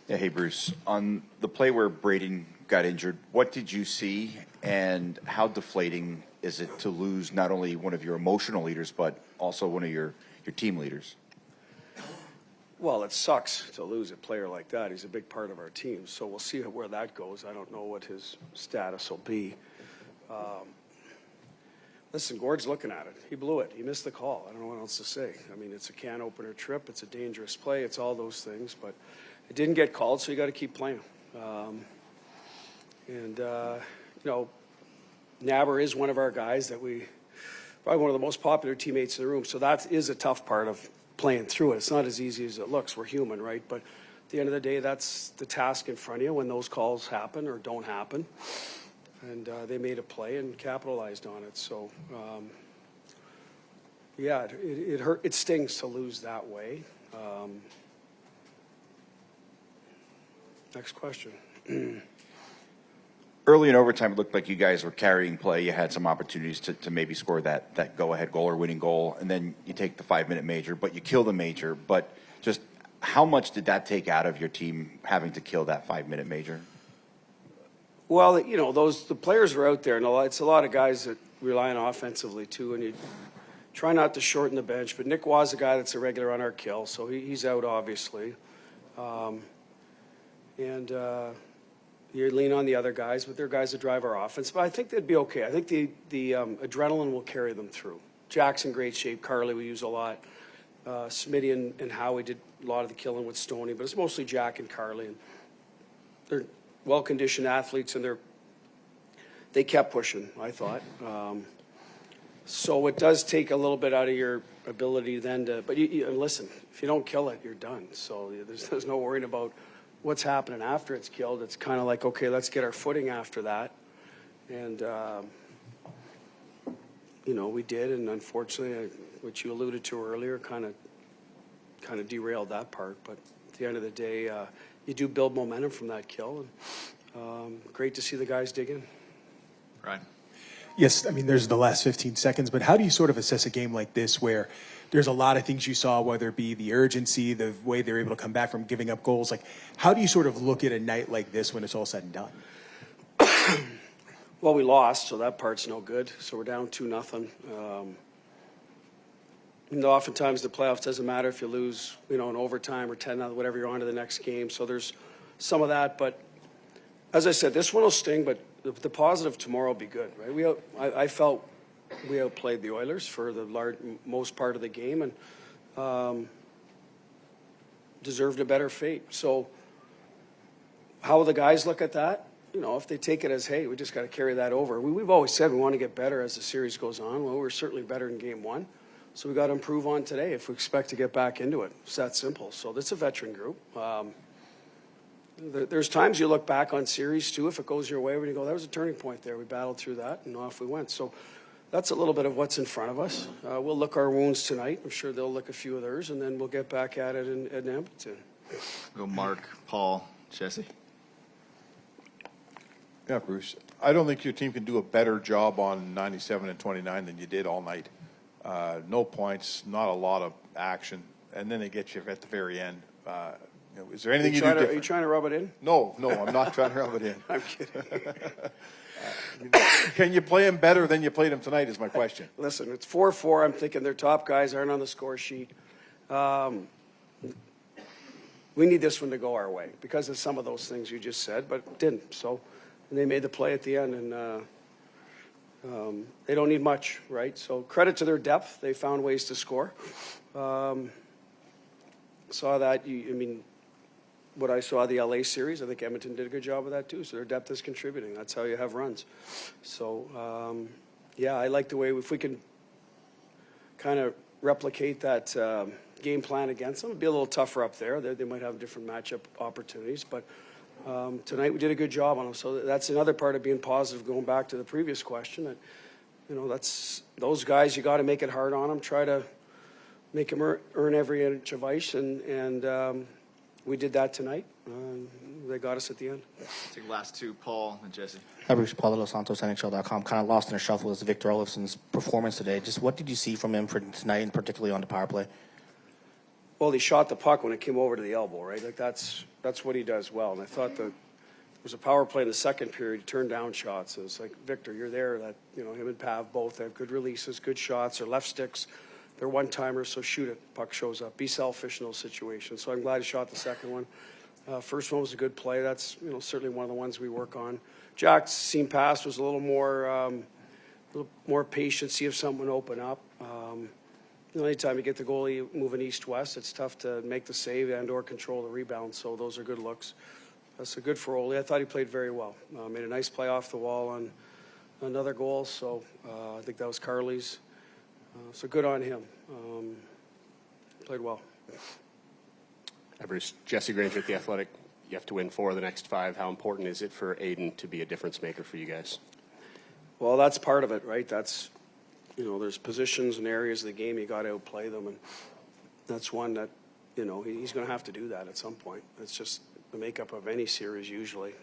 Yeah, hey, Bruce. On the play where Braden got injured, what did you see, and how deflating is it to lose not only one of your emotional leaders, but also one of your team leaders? Well, it sucks to lose a player like that. He's a big part of our team, so we'll see where that goes. I don't know what his status will be. Listen, Gord's looking at it. He blew it. He missed the call. I don't know what else to say. I mean, it's a can opener trip. It's a dangerous play. It's all those things, but it didn't get called, so you got to keep playing. Naber is one of our guys that probably one of the most popular teammates in the room. So that is a tough part of playing through it. It's not as easy as it looks. We're human, right? But at the end of the day, that's the task in front of you when those calls happen or don't happen. And they made a play and capitalized on it. So, it hurt. It stings to lose that way. Next question. Early in overtime, it looked like you guys were carrying play. You had some opportunities to maybe score that go-ahead goal or winning goal, and then you take the 5-minute major, but you kill the major. But just how much did that take out of your team having to kill that 5-minute major? Well, the players were out there, and it's a lot of guys that rely on offensively too, and you try not to shorten the bench. But Nick was a guy that's a regular on our kill, so he's out obviously. You lean on the other guys, but they're guys that drive our offense. But I think they'd be okay. I think the adrenaline will carry them through. Jack's in great shape. Carly we use a lot. Smitty and Howie did a lot of the killing with Stoney, but it's mostly Jack and Carly. And they're well-conditioned athletes, and they kept pushing, I thought. So it does take a little bit out of your ability then to – but listen, if you don't kill it, you're done. So there's no worrying about what's happening after it's killed. It's kind of like, okay, let's get our footing after that. And, we did, and unfortunately, what you alluded to earlier kind of derailed that part. But at the end of the day, you do build momentum from that kill, and great to see the guys dig in. Right. Yes, I mean, there's the last 15 seconds, but how do you sort of assess a game like this where there's a lot of things you saw, whether it be the urgency, the way they're able to come back from giving up goals? Like, how do you sort of look at a night like this when it's all said and done? Well, we lost, so that part's no good. So we're down 2-0. Oftentimes the playoffs doesn't matter if you lose, in overtime or 10-0, whatever, you're on to the next game. So there's some of that. But as I said, this one will sting, but the positive tomorrow will be good, right? I felt we outplayed the Oilers for the most part of the game and deserved a better fate. So how will the guys look at that? If they take it as, hey, we just got to carry that over. We've always said we want to get better as the series goes on. Well, we're certainly better in game one. So we got to improve on today if we expect to get back into it. It's that simple. So that's a veteran group. There's times you look back on series too, if it goes your way, when you go, that was a turning point there. We battled through that, and off we went. So that's a little bit of what's in front of us. We'll lick our wounds tonight. I'm sure they'll lick a few of theirs, and then we'll get back at it in Edmonton. Go Mark, Paul, Jesse. Yeah, Bruce. I don't think your team can do a better job on 97 and 29 than you did all night. No points, not a lot of action, and then they get you at the very end. Is there anything you do different? Are you trying to rub it in? No, I'm not trying to rub it in. I'm kidding. Can you play them better than you played them tonight is my question. Listen, it's 4-4. I'm thinking their top guys aren't on the score sheet. We need this one to go our way because of some of those things you just said, but it didn't. So they made the play at the end, and they don't need much, right? So credit to their depth. They found ways to score. Saw that. What I saw the LA series, I think Edmonton did a good job of that too. So their depth is contributing. That's how you have runs. So, I like the way if we can kind of replicate that game plan against them. It'd be a little tougher up there. They might have different matchup opportunities. But tonight we did a good job on them. So that's another part of being positive, going back to the previous question. That, that's those guys, you got to make it hard on them. Try to make them earn every inch of ice. And we did that tonight. They got us at the end. Take the last two, Paul and Jesse. Hi, Bruce. Paul de Los Santos, NHL.com. Kind of lost in a shuffle is Victor Olofsson's performance today. Just what did you see from him for tonight, and particularly on the power play? Well, he shot the puck when it came over to the elbow, right? Like that's what he does well. And I thought that there was a power play in the second period. He turned down shots. It was like, Victor, you're there. That, you know, him and Pav both have good releases, good shots. They're left sticks. They're one-timers, so shoot it. Puck shows up. Be selfish in those situations. So I'm glad he shot the second one. First one was a good play. That's, you know, certainly one of the ones we work on. Jack's seam pass was a little more patient, see if something would open up. You know, anytime you get the goalie moving east-west, it's tough to make the save and or control the rebound, so those are good looks. That's a good for Ole. I thought he played very well. Made a nice play off the wall on another goal, so I think that was Carly's. So good on him. Played well. Bruce, Jesse Granger at The Athletic. You have to win 4 of the next 5. How important is it for Aiden to be a difference maker for you guys? Well, that's part of it, right? That's, you know, there's positions and areas of the game you got to outplay them, and that's one that, you know, he's going to have to do that at some point. It's just the makeup of any series usually.